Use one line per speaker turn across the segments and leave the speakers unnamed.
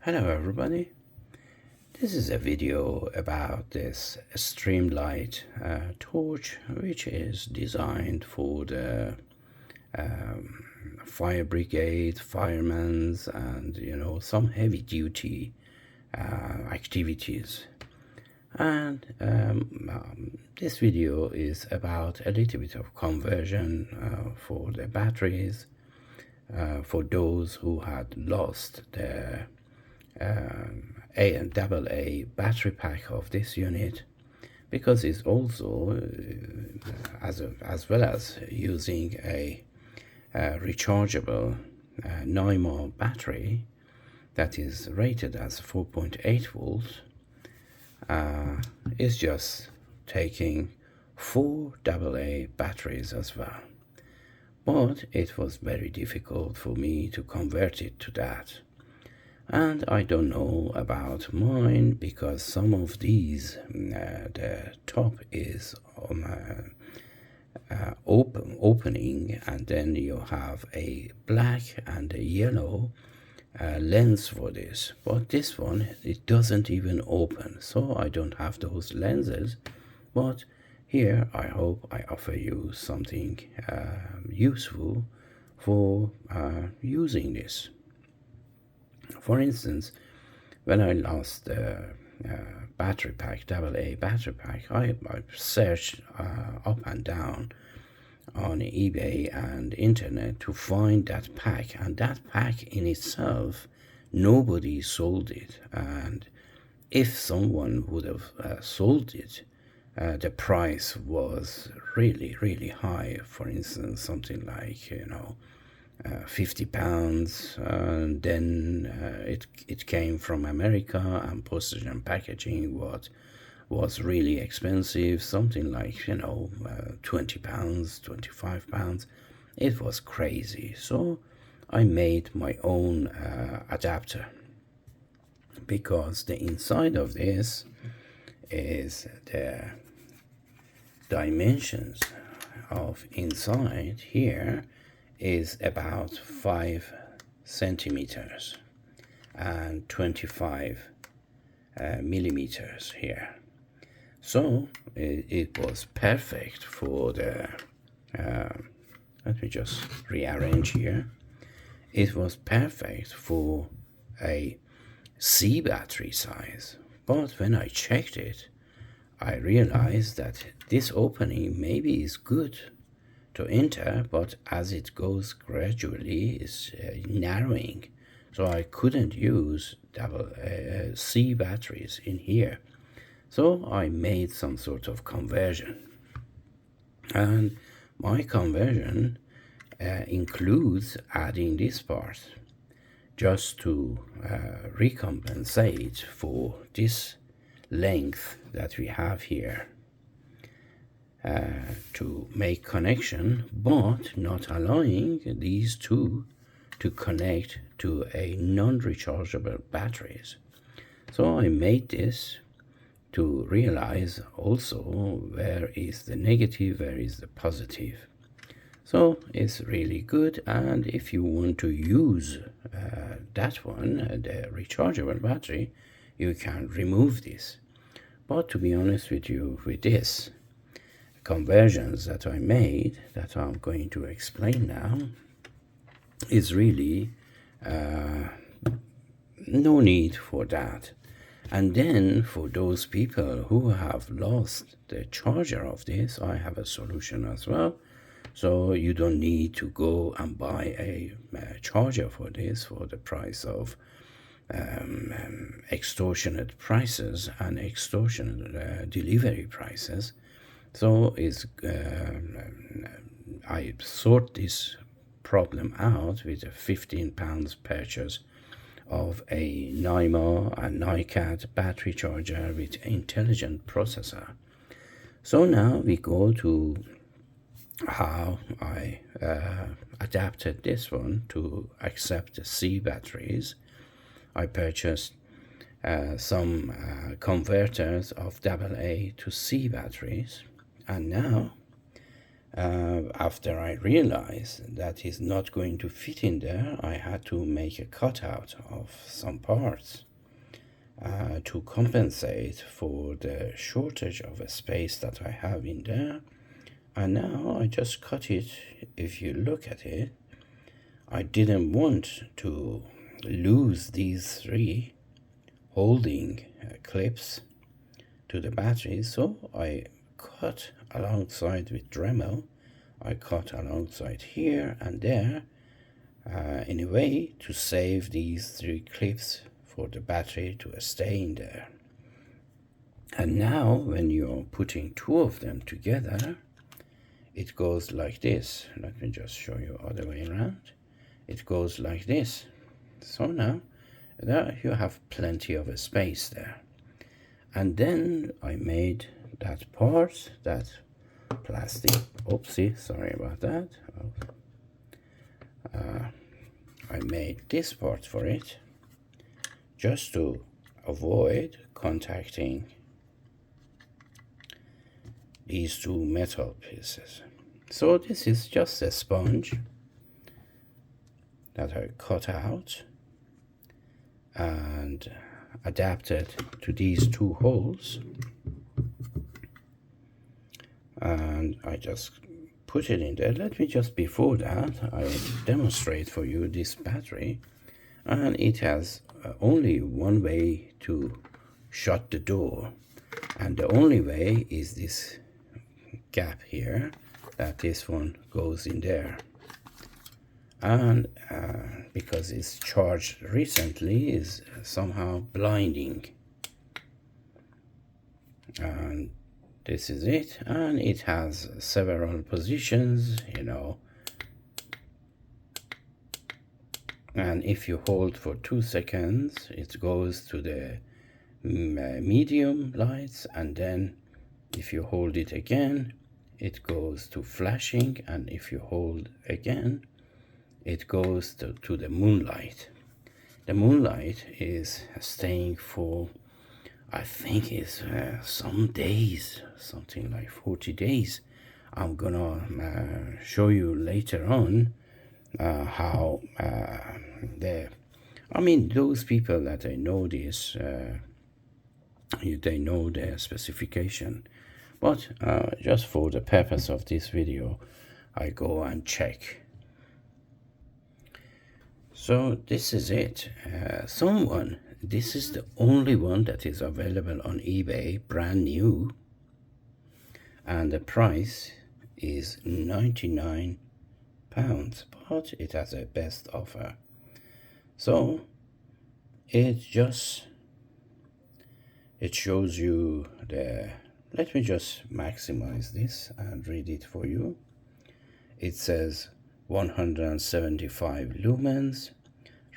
Hello everybody, this is a video about this Streamlight torch, which is designed for the fire brigade, firemen's, and some heavy duty activities. And this video is about a little bit of conversion for the batteries for those who had lost their A and AA battery pack of this unit, because it's also as well as using a rechargeable 9 mAh battery that is rated as 4.8 volts, is just taking 4 AA batteries as well. But it was very difficult for me to convert it to that. And I don't know about mine, because some of these, the top is opening, and then you have a black and a yellow lens for this. But this one, it doesn't even open, so I don't have those lenses. But here I hope I offer you something useful for using this. For instance, when I lost the battery pack, AA battery pack, I searched up and down on eBay and internet to find that pack, and that pack in itself, nobody sold it. And if someone would have sold it, the price was really high. For instance, something like £50, and then it came from America, and postage and packaging was really expensive, something like £20, £25. It was crazy. So I made my own adapter, because the inside of this is the dimensions of inside here is about 5 centimeters and 25 millimeters here. So it was perfect for the let me just rearrange here. It was perfect for a C battery size. But when I checked it, I realized that this opening maybe is good to enter, but as it goes gradually, it's narrowing. So I couldn't use C batteries in here. So I made some sort of conversion. And my conversion includes adding this part, just to recompensate for this length that we have here, to make connection, but not allowing these two to connect to a non-rechargeable batteries. So I made this to realize also where is the negative, where is the positive. So it's really good. And if you want to use that one, the rechargeable battery, you can remove this. But to be honest with you, with this conversions that I made, that I'm going to explain now, is really no need for that. And then for those people who have lost the charger of this, I have a solution as well. So you don't need to go and buy a charger for this for the price of extortionate prices and extortionate delivery prices. So I sort this problem out with a £15 purchase of a 9mAh and NiCad battery charger with intelligent processor. So now we go to how I adapted this one to accept the C batteries. I purchased some converters of AA to C batteries, and now After I realized that is not going to fit in there, I had to make a cutout of some parts to compensate for the shortage of a space that I have in there. And now I just cut it. If you look at it, I didn't want to lose these three holding clips to the battery, so I cut alongside with Dremel. I cut alongside here and there in a way to save these three clips for the battery to stay in there. And now when you're putting two of them together, it goes like this. Let me just show you other way around. It goes like this. So now there you have plenty of a space there. And then I made that part, that plastic, oopsie, sorry about that. I made this part for it just to avoid contacting these two metal pieces. So this is just a sponge that I cut out and adapted to these two holes, and I just put it in there. Let me just, before that, I demonstrate for you this battery, and it has only one way to shut the door, and the only way is this gap here, that this one goes in there. And because it's charged recently, is somehow blinding. And this is it, and it has several positions, you know. And if you hold for 2 seconds, it goes to the medium lights, and then if you hold it again, it goes to flashing, and if you hold again, it goes to the moonlight. The moonlight is staying for, I think it's some days, something like 40 days. I'm gonna show you later on how those people that I know this, they know the specification. But just for the purpose of this video, I go and check. So this is it. This is the only one that is available on eBay, brand new, and the price is £99, but it has a best offer. So it shows you the, let me just maximize this and read it for you. It says 175 lumens,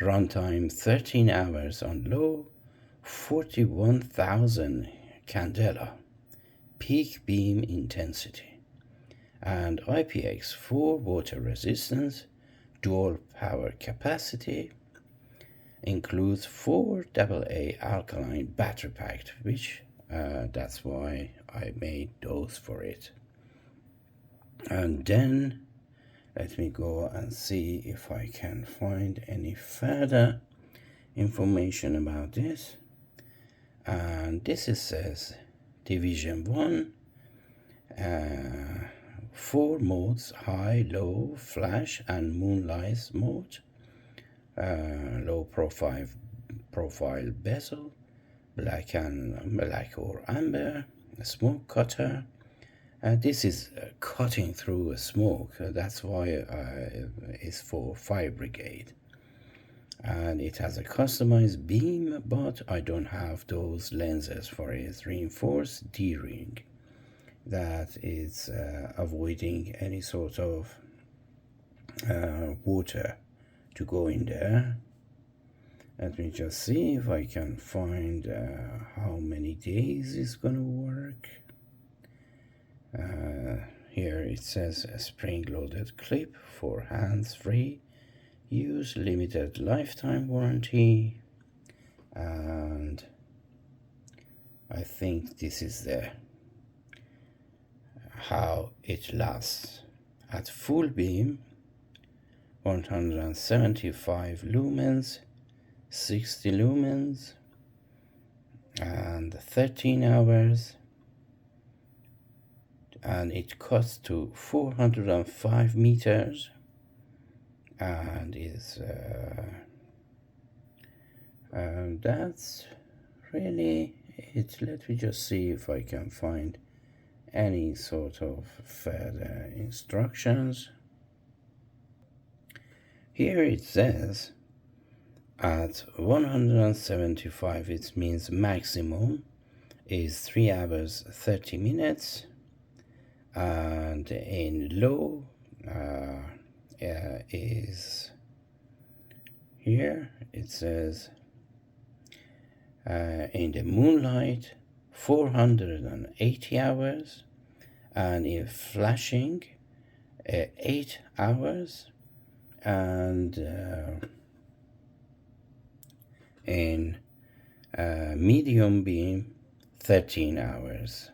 runtime 13 hours on low, 41,000 candela, peak beam intensity, and IPX4 water resistance, dual power capacity, includes 4 AA alkaline battery pack, which that's why I made those for it. And then let me go and see if I can find any further information about this. And this says division 1, 4 modes: high, low, flash, and moonlight mode, low profile bezel, black or amber, a smoke cutter. This is cutting through a smoke, that's why it's for fire brigade. And it has a customized beam, but I don't have those lenses for it. Reinforced D-ring, that is avoiding any sort of water to go in there. Let me just see if I can find how many days it's gonna work. Here it says a spring-loaded clip for hands-free use, limited lifetime warranty, and I think this is the how it lasts. at full beam, 175 lumens, 60 lumens, and 13 hours, and it cuts to 405 meters, and is that's really it. Let me just see if I can find any sort of further instructions. Here it says at 175, it means maximum is 3 hours 30 minutes, and in low is here it says in the moonlight 480 hours, and in flashing 8 hours, and in medium beam 13 hours.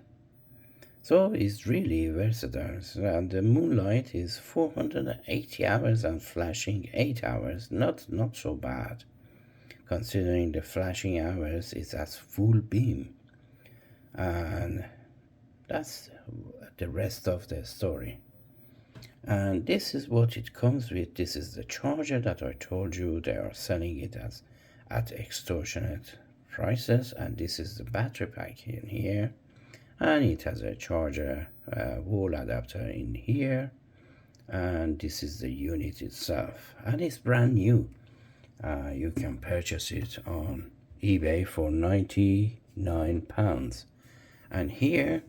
So it's really versatile. And the moonlight is 480 hours and flashing 8 hours. Not so bad, considering the flashing hours is at full beam. And that's the rest of the story. And this is what it comes with. This is the charger that I told you they are selling it as at extortionate prices, and this is the battery pack in here, and it has a charger wall adapter in here, and this is the unit itself, and it's brand new. You can purchase it on eBay for £99, and here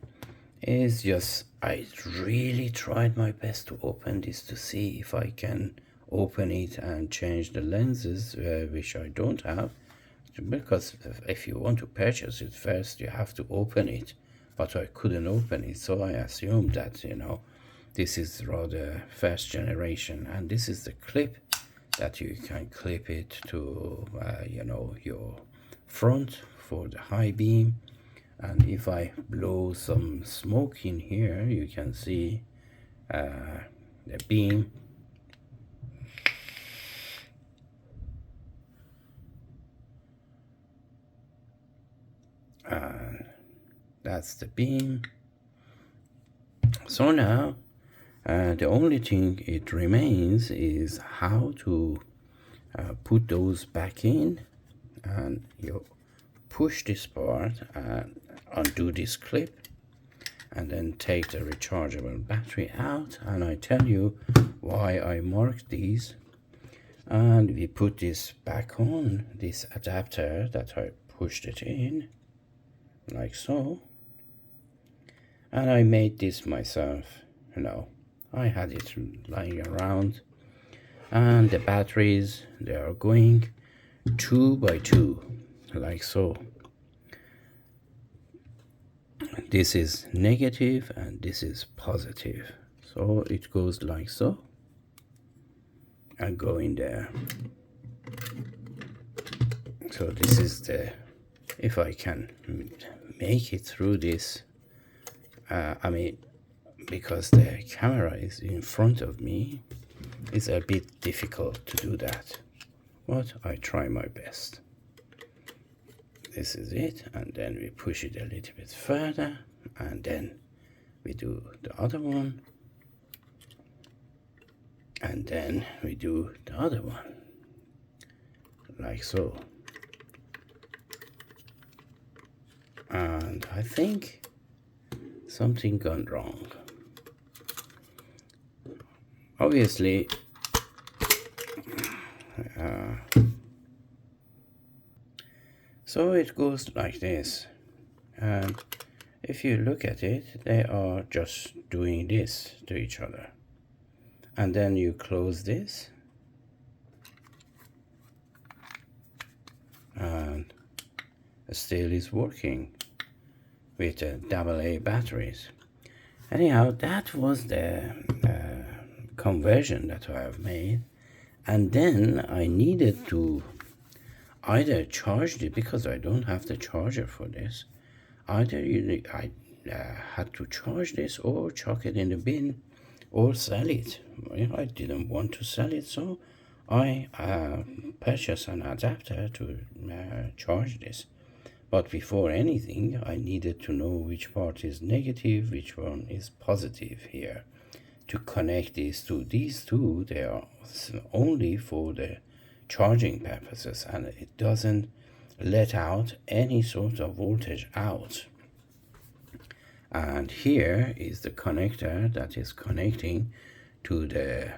is just, I really tried my best to open this to see if I can open it and change the lenses, which I don't have, because if you want to purchase it first you have to open it, but I couldn't open it, so I assumed that, you know, this is rather first generation. And this is the clip that you can clip it to you know, your front for the high beam. And if I blow some smoke in here, you can see the beam. And that's the beam. So now the only thing it remains is how to put those back in, and you push this part and undo this clip, and then take the rechargeable battery out. And I tell you why I marked these. And we put this back on, this adapter that I pushed it in like so, and I made this myself. You know, I had it lying around, and the batteries, they are going 2 by 2 like so. This is negative and this is positive, so it goes like so and go in there. So this is the, if I can make it through this, I mean, because the camera is in front of me, it's a bit difficult to do that, but I try my best. This is it, and then we push it a little bit further, and then we do the other one, and then we do the other one like so. And I think something gone wrong. Obviously so it goes like this, and if you look at it, they are just doing this to each other, and then you close this, and still is working with AA batteries. Anyhow, that was the conversion that I have made, and then I needed to either charge it, because I don't have the charger for this. Either I had to charge this or chuck it in the bin or sell it. I didn't want to sell it, so I purchased an adapter to charge this. But before anything, I needed to know which part is negative, which one is positive here. To connect these two. These two, they are only for the charging purposes, and it doesn't let out any sort of voltage out. And here is the connector that is connecting to the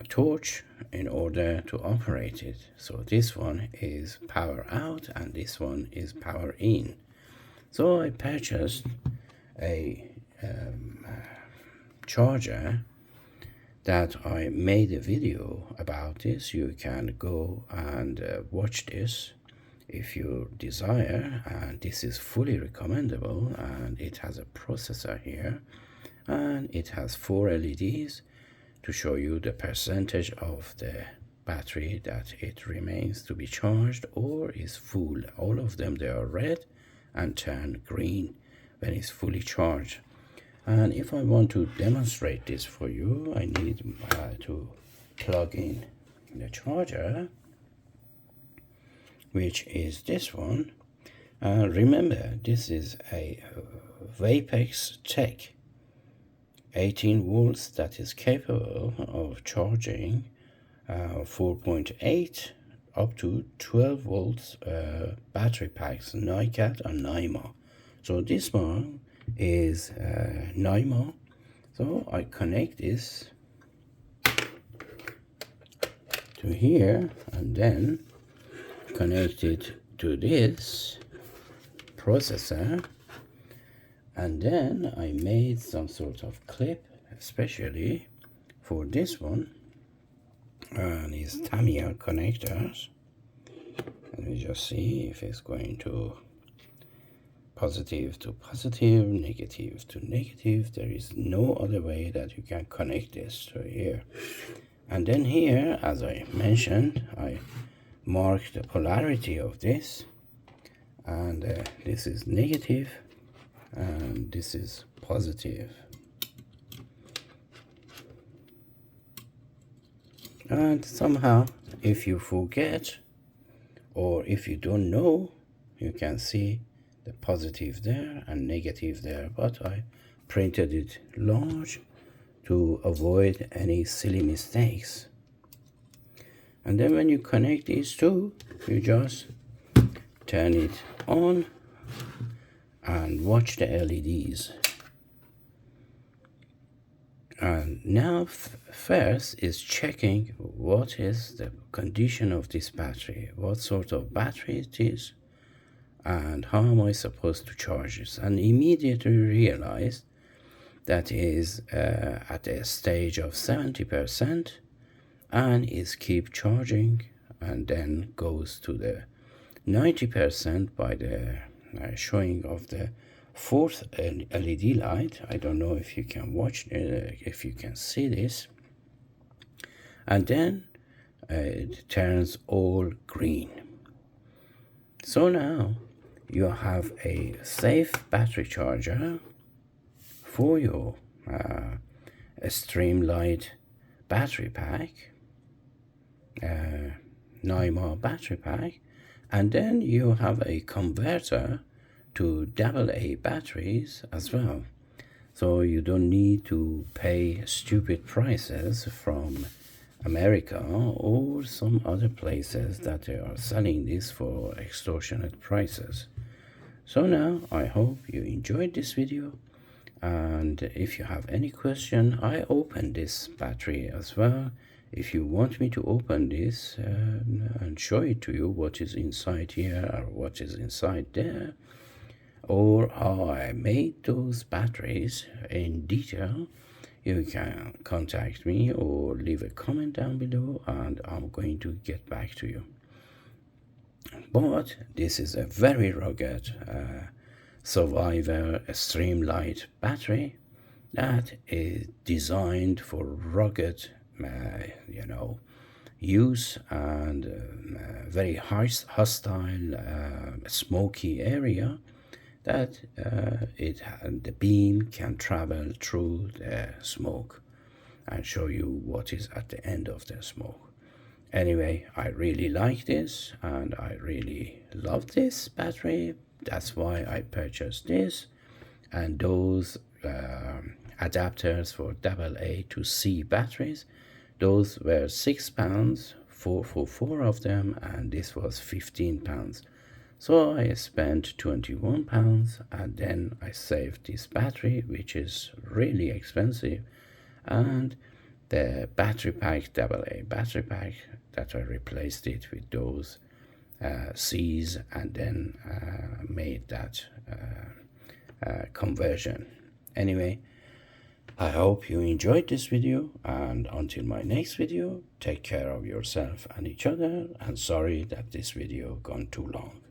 torch in order to operate it. So this one is power out and this one is power in. So I purchased a charger that I made a video about this. You can go and watch this if you desire, and this is fully recommendable, and it has a processor here and it has 4 LEDs to show you the percentage of the battery that it remains to be charged or is full. All of them, they are red and turn green when it's fully charged. And if I want to demonstrate this for you, I need to plug in the charger, which is this one. Remember, this is a Vapex Tech 18 volts that is capable of charging 4.8 up to 12 volts battery packs, NiCad and NiMo. So this one is NiMo. So I connect this to here and then connect it to this processor. And then I made some sort of clip especially for this one, and these Tamiya connectors. Let me just see if it's going to positive to positive, negative to negative. There is no other way that you can connect this to here. And then here, as I mentioned, I mark the polarity of this, and this is negative and this is positive. And somehow, if you forget or if you don't know, you can see the positive there and negative there, but I printed it large to avoid any silly mistakes. And then when you connect these two, you just turn it on and watch the LEDs. And now first is checking what is the condition of this battery, what sort of battery it is, and how am I supposed to charge this. And immediately realized that is at a stage of 70% and is keep charging, and then goes to the 90% by the showing of the fourth LED light. I don't know if you can watch, if you can see this, and then it turns all green. So now you have a safe battery charger for your Streamlight battery pack, NiMo battery pack, and then you have a converter to AA batteries as well. So you don't need to pay stupid prices from America or some other places that they are selling this for extortionate prices. So now I hope you enjoyed this video, and if you have any question, I opened this battery as well. If you want me to open this and show it to you what is inside here or what is inside there, or how I made those batteries in detail, you can contact me or leave a comment down below and I'm going to get back to you. But this is a very rugged Survivor Streamlight battery that is designed for rugged use and very hostile smoky area that the beam can travel through the smoke and show you what is at the end of the smoke. Anyway, I really like this and I really love this battery. That's why I purchased this. And those adapters for AA to C batteries, those were £6 for four of them, and this was £15. So I spent £21, and then I saved this battery, which is really expensive, and the battery pack, AA battery pack, that I replaced it with those C's, and then made that conversion. Anyway, I hope you enjoyed this video, and until my next video, take care of yourself and each other, and sorry that this video gone too long.